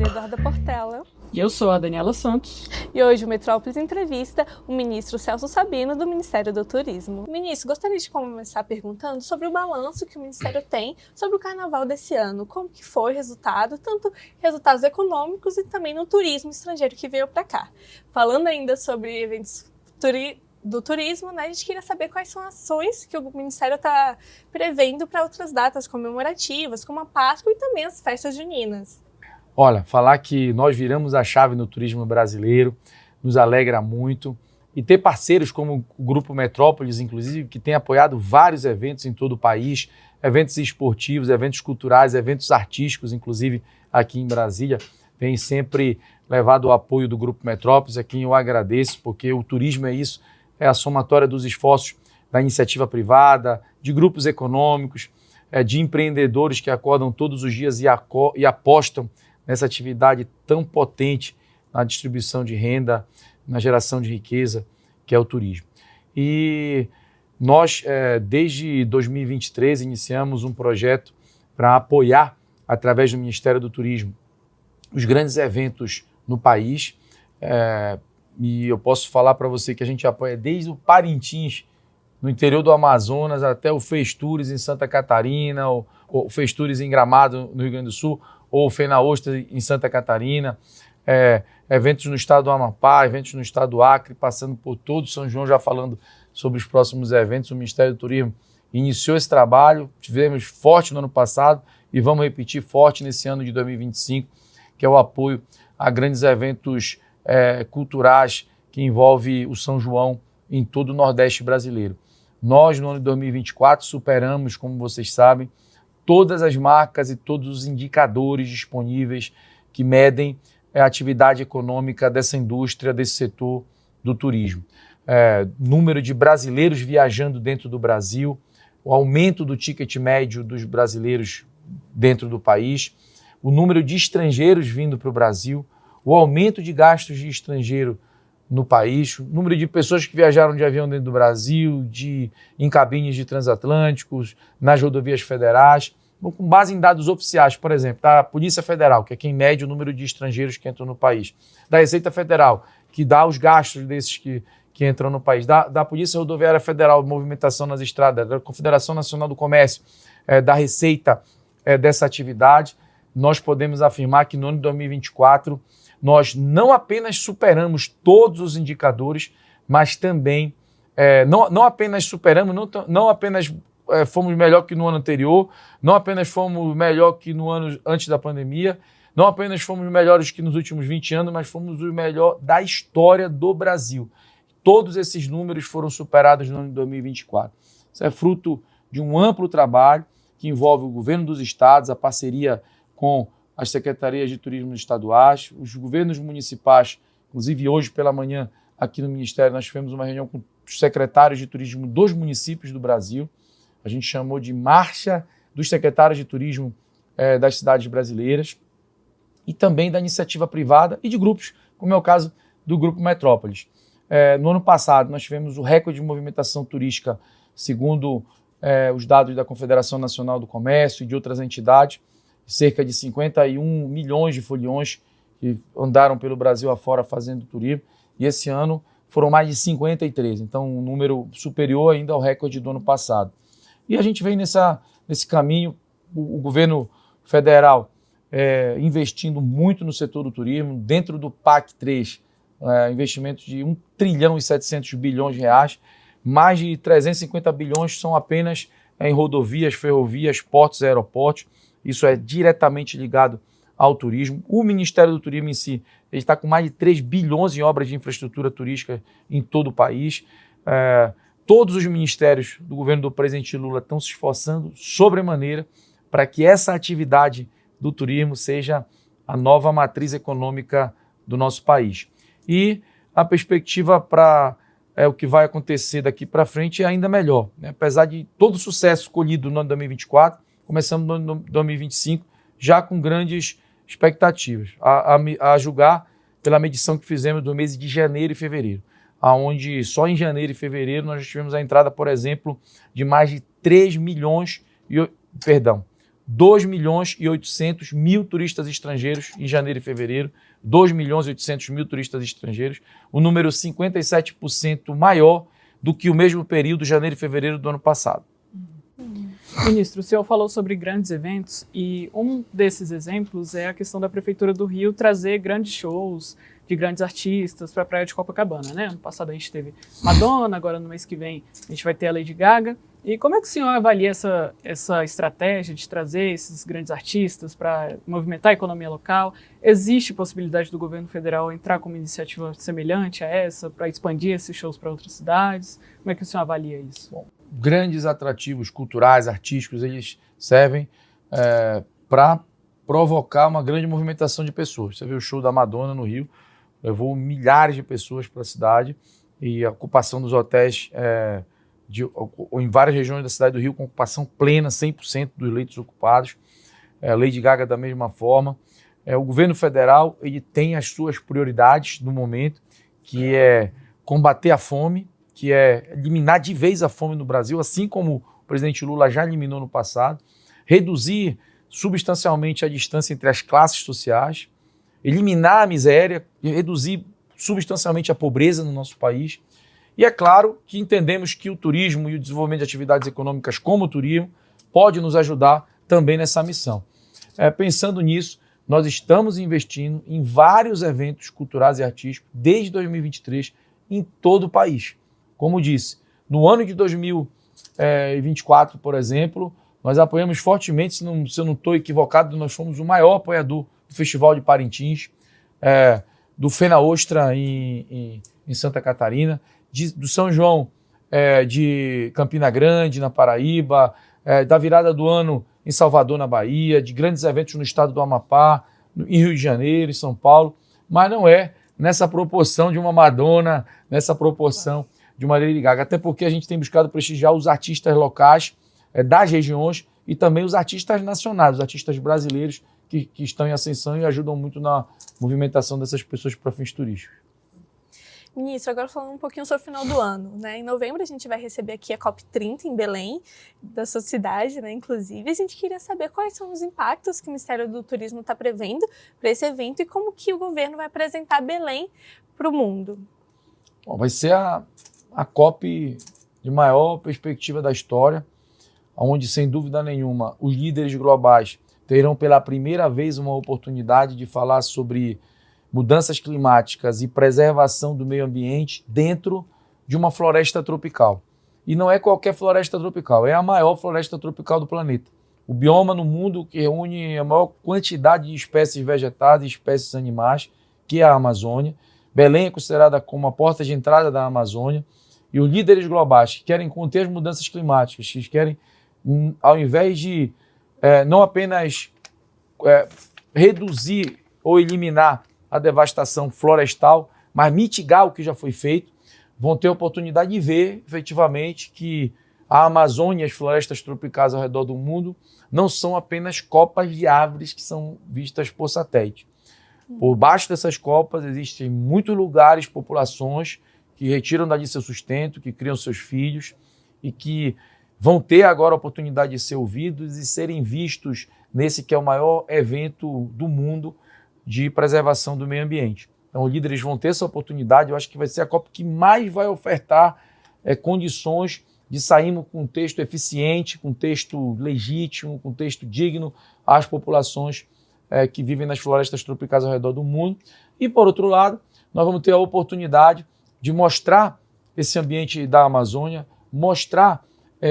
Maria Eduarda Portela. E eu sou a Daniela Santos. E hoje o Metrópolis entrevista o ministro Celso Sabino, do Ministério do Turismo. Ministro, gostaria de começar perguntando sobre o balanço que o Ministério tem sobre o Carnaval desse ano. Como que foi o resultado, tanto resultados econômicos e também no turismo estrangeiro que veio para cá. Falando ainda sobre eventos do turismo, né, a gente queria saber quais são as ações que o Ministério está prevendo para outras datas comemorativas, como a Páscoa e também as festas juninas. Olha, falar que nós viramos a chave no turismo brasileiro nos alegra muito, e ter parceiros como o Grupo Metrópolis, inclusive, que tem apoiado vários eventos em todo o país, eventos esportivos, eventos culturais, eventos artísticos, inclusive aqui em Brasília, tem sempre levado o apoio do Grupo Metrópolis, a quem eu agradeço, porque o turismo é isso, é a somatória dos esforços da iniciativa privada, de grupos econômicos, de empreendedores que acordam todos os dias e apostam nessa atividade tão potente na distribuição de renda, na geração de riqueza, que é o turismo. E nós, desde 2023, iniciamos um projeto para apoiar, através do Ministério do Turismo, os grandes eventos no país. E eu posso falar para você que a gente apoia desde o Parintins, no interior do Amazonas, até o Festures em Santa Catarina, o Festures em Gramado, no Rio Grande do Sul, ou o Fenaostra em Santa Catarina, eventos no estado do Amapá, eventos no estado do Acre, passando por todo São João, já falando sobre os próximos eventos. O Ministério do Turismo iniciou esse trabalho, tivemos forte no ano passado e vamos repetir forte nesse ano de 2025, que é o apoio a grandes eventos culturais que envolvem o São João em todo o Nordeste brasileiro. Nós, no ano de 2024, superamos, como vocês sabem, todas as marcas e todos os indicadores disponíveis que medem a atividade econômica dessa indústria, desse setor do turismo. Número de brasileiros viajando dentro do Brasil, o aumento do ticket médio dos brasileiros dentro do país, o número de estrangeiros vindo para o Brasil, o aumento de gastos de estrangeiro no país, o número de pessoas que viajaram de avião dentro do Brasil, em cabines de transatlânticos, nas rodovias federais, com base em dados oficiais, por exemplo, da Polícia Federal, que é quem mede o número de estrangeiros que entram no país, da Receita Federal, que dá os gastos desses que entram no país, da Polícia Rodoviária Federal, movimentação nas estradas, da Confederação Nacional do Comércio, da Receita dessa atividade. Nós podemos afirmar que no ano de 2024 nós não apenas superamos todos os indicadores, mas também não apenas superamos, não apenas fomos melhor que no ano anterior, não apenas fomos melhor que no ano antes da pandemia, não apenas fomos melhores que nos últimos 20 anos, mas fomos o melhor da história do Brasil. Todos esses números foram superados no ano de 2024. Isso é fruto de um amplo trabalho que envolve o governo dos estados, a parceria com as secretarias de turismo estaduais, os governos municipais. Inclusive hoje pela manhã aqui no Ministério nós tivemos uma reunião com os secretários de turismo dos municípios do Brasil. A gente chamou de Marcha dos Secretários de Turismo das cidades brasileiras, e também da iniciativa privada e de grupos, como é o caso do Grupo Metrópolis. No ano passado nós tivemos o recorde de movimentação turística, segundo os dados da Confederação Nacional do Comércio e de outras entidades, cerca de 51 milhões de foliões que andaram pelo Brasil afora fazendo turismo, e esse ano foram mais de 53, então um número superior ainda ao recorde do ano passado. E a gente vem nesse caminho, o governo federal investindo muito no setor do turismo, dentro do PAC 3, investimento de 1 trilhão e 700 bilhões de reais, mais de 350 bilhões são apenas em rodovias, ferrovias, portos e aeroportos. Isso é diretamente ligado ao turismo. O Ministério do Turismo em si está com mais de 3 bilhões em obras de infraestrutura turística em todo o país. Todos os ministérios do governo do presidente Lula estão se esforçando sobremaneira para que essa atividade do turismo seja a nova matriz econômica do nosso país. E a perspectiva para o que vai acontecer daqui para frente é ainda melhor, né? Apesar de todo o sucesso colhido no ano de 2024, começamos no ano de 2025 já com grandes expectativas, a julgar pela medição que fizemos do mês de janeiro e fevereiro, onde só em janeiro e fevereiro nós tivemos a entrada, por exemplo, de mais de 3 milhões, 2.800.000 turistas estrangeiros em janeiro e fevereiro, 2.800.000 turistas estrangeiros, um número 57% maior do que o mesmo período, janeiro e fevereiro do ano passado. Ministro, o senhor falou sobre grandes eventos e um desses exemplos é a questão da Prefeitura do Rio trazer grandes shows de grandes artistas para a Praia de Copacabana, né? Ano passado a gente teve Madonna, agora no mês que vem a gente vai ter a Lady Gaga. E como é que o senhor avalia essa estratégia de trazer esses grandes artistas para movimentar a economia local? Existe possibilidade do governo federal entrar com uma iniciativa semelhante a essa para expandir esses shows para outras cidades? Como é que o senhor avalia isso? Bom, grandes atrativos culturais, artísticos, eles servem para provocar uma grande movimentação de pessoas. Você vê o show da Madonna no Rio, levou milhares de pessoas para a cidade e a ocupação dos hotéis em várias regiões da cidade do Rio com ocupação plena, 100% dos leitos ocupados. Lady Gaga da mesma forma. O governo federal ele tem as suas prioridades no momento, que é combater a fome, que é eliminar de vez a fome no Brasil, assim como o presidente Lula já eliminou no passado, reduzir substancialmente a distância entre as classes sociais, eliminar a miséria, reduzir substancialmente a pobreza no nosso país. E é claro que entendemos que o turismo e o desenvolvimento de atividades econômicas como o turismo pode nos ajudar também nessa missão. Pensando nisso, nós estamos investindo em vários eventos culturais e artísticos desde 2023 em todo o país. Como disse, no ano de 2024, por exemplo, nós apoiamos fortemente, se eu não estou equivocado, nós fomos o maior apoiador do Festival de Parintins, do Fena Ostra em Santa Catarina, do São João de Campina Grande, na Paraíba, da virada do ano em Salvador, na Bahia, de grandes eventos no estado do Amapá, em Rio de Janeiro, em São Paulo, mas não é nessa proporção de uma Madonna, nessa proporção de uma Lady Gaga, até porque a gente tem buscado prestigiar os artistas locais das regiões e também os artistas nacionais, os artistas brasileiros que estão em ascensão e ajudam muito na movimentação dessas pessoas para fins turísticos. Ministro, agora falando um pouquinho sobre o final do ano, né? Em novembro a gente vai receber aqui a COP30 em Belém, da sua cidade, né? Inclusive, a gente queria saber quais são os impactos que o Ministério do Turismo está prevendo para esse evento e como que o governo vai apresentar Belém para o mundo. Bom, vai ser a COP de maior perspectiva da história, onde, sem dúvida nenhuma, os líderes globais terão pela primeira vez uma oportunidade de falar sobre mudanças climáticas e preservação do meio ambiente dentro de uma floresta tropical. E não é qualquer floresta tropical, é a maior floresta tropical do planeta. O bioma no mundo que reúne a maior quantidade de espécies vegetais e espécies animais, que é a Amazônia. Belém é considerada como a porta de entrada da Amazônia. E os líderes globais que querem conter as mudanças climáticas, que querem, ao invés de não apenas reduzir ou eliminar a devastação florestal, mas mitigar o que já foi feito, vão ter a oportunidade de ver, efetivamente, que a Amazônia e as florestas tropicais ao redor do mundo não são apenas copas de árvores que são vistas por satélite. Por baixo dessas copas existem muitos lugares, populações que retiram dali seu sustento, que criam seus filhos e que vão ter agora a oportunidade de ser ouvidos e serem vistos nesse que é o maior evento do mundo de preservação do meio ambiente. Então, os líderes vão ter essa oportunidade. Eu acho que vai ser a COP que mais vai ofertar condições de sairmos com um texto eficiente, com um texto legítimo, com um texto digno às populações que vivem nas florestas tropicais ao redor do mundo. E, por outro lado, nós vamos ter a oportunidade de mostrar esse ambiente da Amazônia, mostrar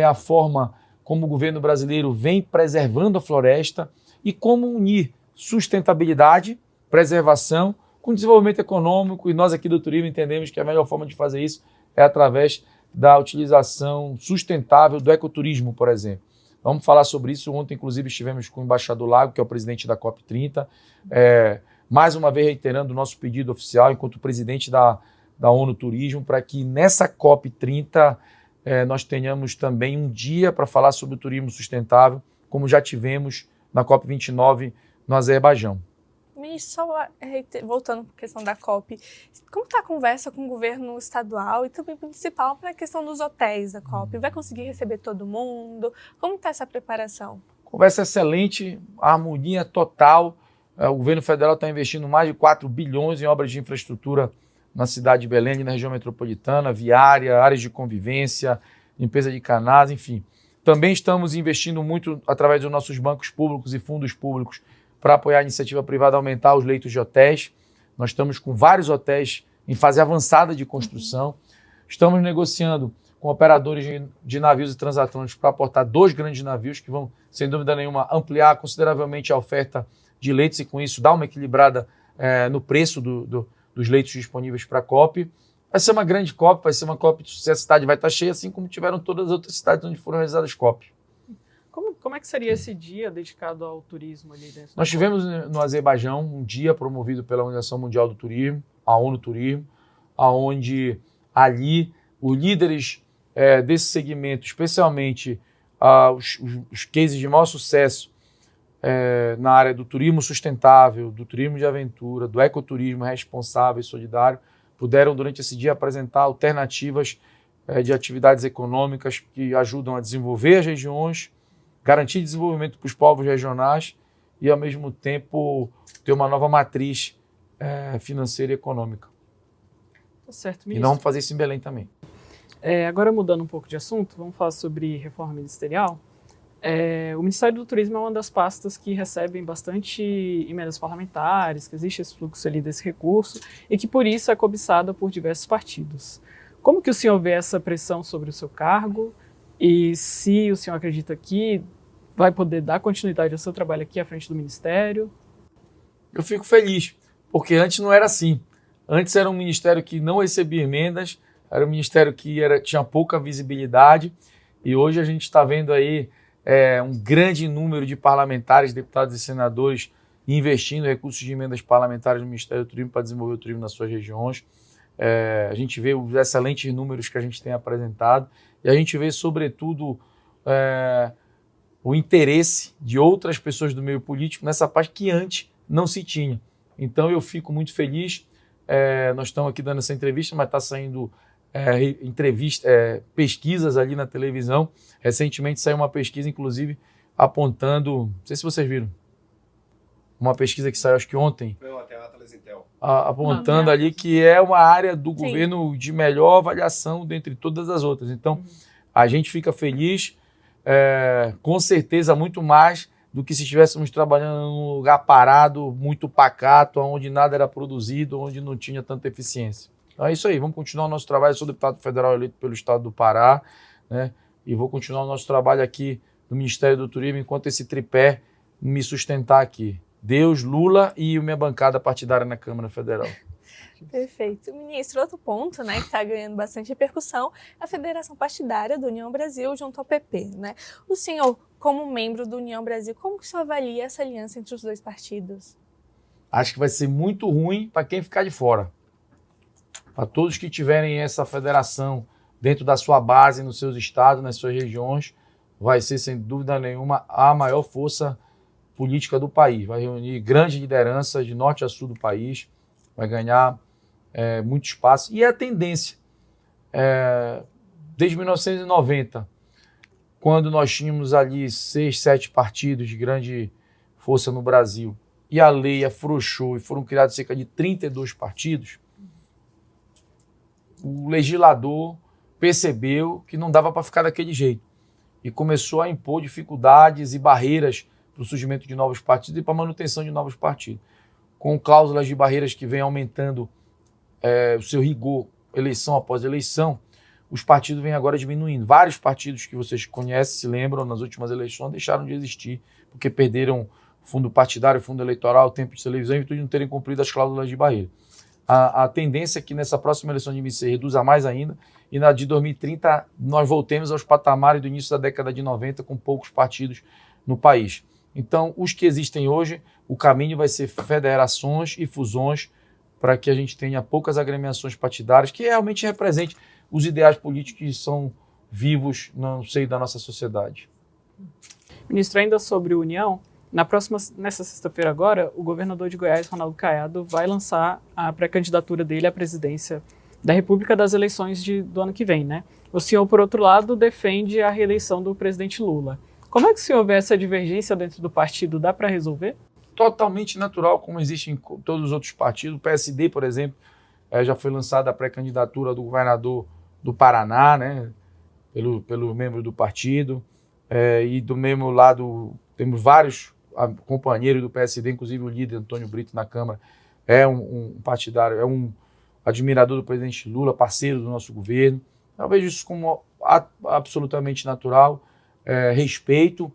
a forma como o governo brasileiro vem preservando a floresta e como unir sustentabilidade, preservação, com desenvolvimento econômico, e nós aqui do turismo entendemos que a melhor forma de fazer isso é através da utilização sustentável do ecoturismo, por exemplo. Vamos falar sobre isso. Ontem, inclusive, estivemos com o embaixador Lago, que é o presidente da COP30, mais uma vez reiterando o nosso pedido oficial, enquanto presidente da ONU Turismo, para que nessa COP30 nós tenhamos também um dia para falar sobre o turismo sustentável, como já tivemos na COP29 no Azerbaijão. Ministro, só voltando para a questão da COP, como está a conversa com o governo estadual e também municipal para a questão dos hotéis da COP? Vai conseguir receber todo mundo? Como está essa preparação? Conversa excelente, harmonia total. O governo federal está investindo mais de 4 bilhões em obras de infraestrutura na cidade de Belém e na região metropolitana, viária, áreas de convivência, limpeza de canais, enfim. Também estamos investindo muito através dos nossos bancos públicos e fundos públicos para apoiar a iniciativa privada a aumentar os leitos de hotéis. Nós estamos com vários hotéis em fase avançada de construção. Estamos negociando com operadores de navios e transatlânticos para aportar 2 grandes navios que vão, sem dúvida nenhuma, ampliar consideravelmente a oferta de leitos e, com isso, dar uma equilibrada no preço dos leitos disponíveis para a COP. Vai ser uma grande COP, vai ser uma COP de sucesso, a cidade vai estar cheia, assim como tiveram todas as outras cidades onde foram realizadas COP. Como é que seria esse dia dedicado ao turismo ali dentro? Nós tivemos no Azerbaijão um dia promovido pela Organização Mundial do Turismo, a ONU Turismo, onde ali os líderes desse segmento, especialmente os cases de maior sucesso na área do turismo sustentável, do turismo de aventura, do ecoturismo responsável e solidário, puderam durante esse dia apresentar alternativas de atividades econômicas que ajudam a desenvolver as regiões, garantir desenvolvimento para os povos regionais e, ao mesmo tempo, ter uma nova matriz financeira e econômica. Tá certo, ministro. E não vamos fazer isso em Belém também. Agora, mudando um pouco de assunto, vamos falar sobre reforma ministerial. O Ministério do Turismo é uma das pastas que recebem bastante emendas parlamentares, que existe esse fluxo ali desse recurso e que, por isso, é cobiçada por diversos partidos. Como que o senhor vê essa pressão sobre o seu cargo e se o senhor acredita que vai poder dar continuidade ao seu trabalho aqui à frente do Ministério? Eu fico feliz, porque antes não era assim. Antes era um ministério que não recebia emendas, era um ministério que tinha pouca visibilidade e hoje a gente está vendo aí um grande número de parlamentares, deputados e senadores investindo recursos de emendas parlamentares no Ministério do Turismo para desenvolver o turismo nas suas regiões. A gente vê os excelentes números que a gente tem apresentado e a gente vê, sobretudo, o interesse de outras pessoas do meio político nessa parte que antes não se tinha. Então eu fico muito feliz. Nós estamos aqui dando essa entrevista, mas está saindo pesquisas ali na televisão. Recentemente saiu uma pesquisa, inclusive, apontando, não sei se vocês viram, uma pesquisa que saiu acho que ontem, apontando ali que é uma área do governo de melhor avaliação dentre todas as outras. Então, a gente fica feliz, com certeza muito mais do que se estivéssemos trabalhando num lugar parado, muito pacato, onde nada era produzido, onde não tinha tanta eficiência. Então é isso aí, vamos continuar o nosso trabalho. Eu sou deputado federal eleito pelo estado do Pará, né? E vou continuar o nosso trabalho aqui no Ministério do Turismo enquanto esse tripé me sustentar aqui. Deus, Lula e minha bancada partidária na Câmara Federal. Perfeito. Ministro, outro ponto, né, que está ganhando bastante repercussão é a Federação Partidária do União Brasil junto ao PP, né? O senhor, como membro do União Brasil, como que o senhor avalia essa aliança entre os dois partidos? Acho que vai ser muito ruim para quem ficar de fora. Para todos que tiverem essa federação dentro da sua base, nos seus estados, nas suas regiões, vai ser, sem dúvida nenhuma, a maior força política do país. Vai reunir grandes lideranças de norte a sul do país, vai ganhar muito espaço. E é a tendência. Desde 1990, quando nós tínhamos ali 6, 7 partidos de grande força no Brasil, e a lei afrouxou e foram criados cerca de 32 partidos, o legislador percebeu que não dava para ficar daquele jeito e começou a impor dificuldades e barreiras para o surgimento de novos partidos e para a manutenção de novos partidos. Com cláusulas de barreiras que vêm aumentando o seu rigor, eleição após eleição, os partidos vêm agora diminuindo. Vários partidos que vocês conhecem, se lembram, nas últimas eleições, deixaram de existir porque perderam fundo partidário, fundo eleitoral, tempo de televisão, em virtude de não terem cumprido as cláusulas de barreira. A tendência é que nessa próxima eleição de 2026 reduza mais ainda e na de 2030 nós voltemos aos patamares do início da década de 90 com poucos partidos no país. Então, os que existem hoje, o caminho vai ser federações e fusões para que a gente tenha poucas agremiações partidárias que realmente representem os ideais políticos que são vivos no seio da nossa sociedade. Ministro, ainda sobre União, nessa sexta-feira agora, o governador de Goiás, Ronaldo Caiado, vai lançar a pré-candidatura dele à presidência da República das eleições do ano que vem, né? O senhor, por outro lado, defende a reeleição do presidente Lula. Como é que se houver essa divergência dentro do partido, dá para resolver? Totalmente natural, como existe em todos os outros partidos. O PSD, por exemplo, já foi lançada a pré-candidatura do governador do Paraná, né, pelo membro do partido. E do mesmo lado, temos vários companheiros do PSD, inclusive o líder Antônio Brito na Câmara, é um partidário, é um admirador do presidente Lula, parceiro do nosso governo. Eu vejo isso como absolutamente natural, respeito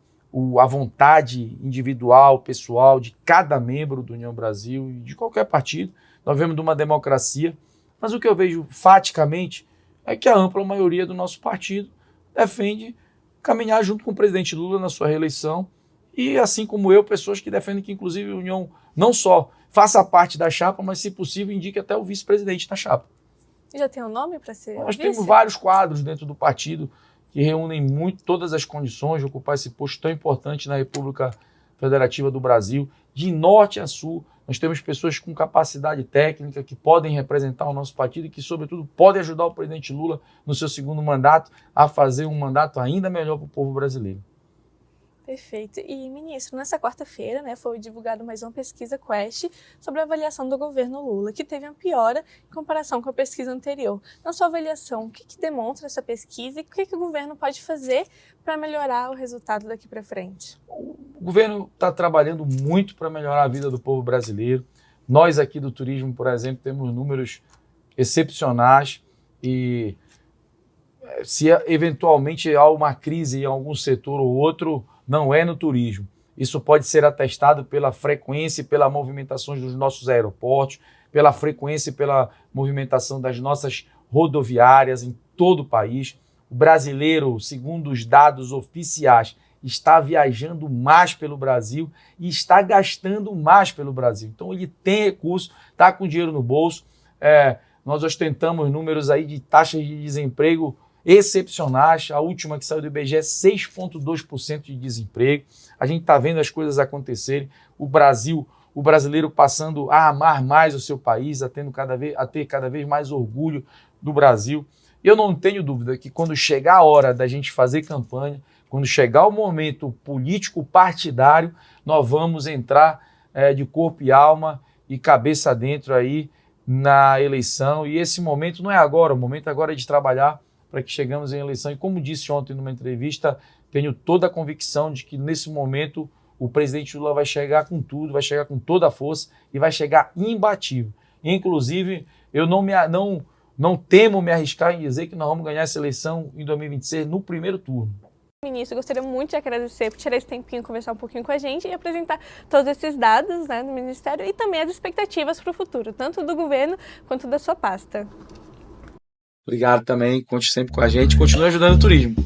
a vontade individual, pessoal de cada membro do União Brasil e de qualquer partido. Nós vivemos de uma democracia, mas o que eu vejo faticamente é que a ampla maioria do nosso partido defende caminhar junto com o presidente Lula na sua reeleição e, assim como eu, pessoas que defendem que, inclusive, a União não só faça parte da chapa, mas, se possível, indique até o vice-presidente da chapa. Já tem um nome para ser Nós vice? temos vários quadros dentro do partido que reúnem todas as condições de ocupar esse posto tão importante na República Federativa do Brasil. De norte a sul, nós temos pessoas com capacidade técnica que podem representar o nosso partido e que, sobretudo, podem ajudar o presidente Lula no seu segundo mandato a fazer um mandato ainda melhor para o povo brasileiro. Perfeito. E, ministro, nessa quarta-feira, né, foi divulgada mais uma pesquisa Quest sobre a avaliação do governo Lula, que teve uma piora em comparação com a pesquisa anterior. Na sua avaliação, o que demonstra essa pesquisa e o que o governo pode fazer para melhorar o resultado daqui para frente? O governo está trabalhando muito para melhorar a vida do povo brasileiro. Nós aqui do turismo, por exemplo, temos números excepcionais e se eventualmente há uma crise em algum setor ou outro, não é no turismo. Isso pode ser atestado pela frequência e pela movimentação dos nossos aeroportos, pela frequência e pela movimentação das nossas rodoviárias em todo o país. O brasileiro, segundo os dados oficiais, está viajando mais pelo Brasil e está gastando mais pelo Brasil. Então ele tem recurso, está com dinheiro no bolso. Nós ostentamos números aí de taxas de desemprego excepcionais. A última que saiu do IBGE é 6,2% de desemprego. A gente está vendo as coisas acontecerem. O brasileiro passando a amar mais o seu país, a ter cada vez mais orgulho do Brasil. Eu não tenho dúvida que quando chegar a hora da gente fazer campanha, quando chegar o momento político partidário, nós vamos entrar de corpo e alma e cabeça dentro aí na eleição. E esse momento não é agora, o momento agora é de trabalhar para que chegamos em eleição. E como disse ontem numa entrevista, tenho toda a convicção de que nesse momento o presidente Lula vai chegar com tudo, vai chegar com toda a força e vai chegar imbatível. Inclusive, eu não temo me arriscar em dizer que nós vamos ganhar essa eleição em 2026 no primeiro turno. Ministro, gostaria muito de agradecer por tirar esse tempinho, conversar um pouquinho com a gente e apresentar todos esses dados, né, do Ministério e também as expectativas para o futuro, tanto do governo quanto da sua pasta. Obrigado também, conte sempre com a gente, continue ajudando o turismo.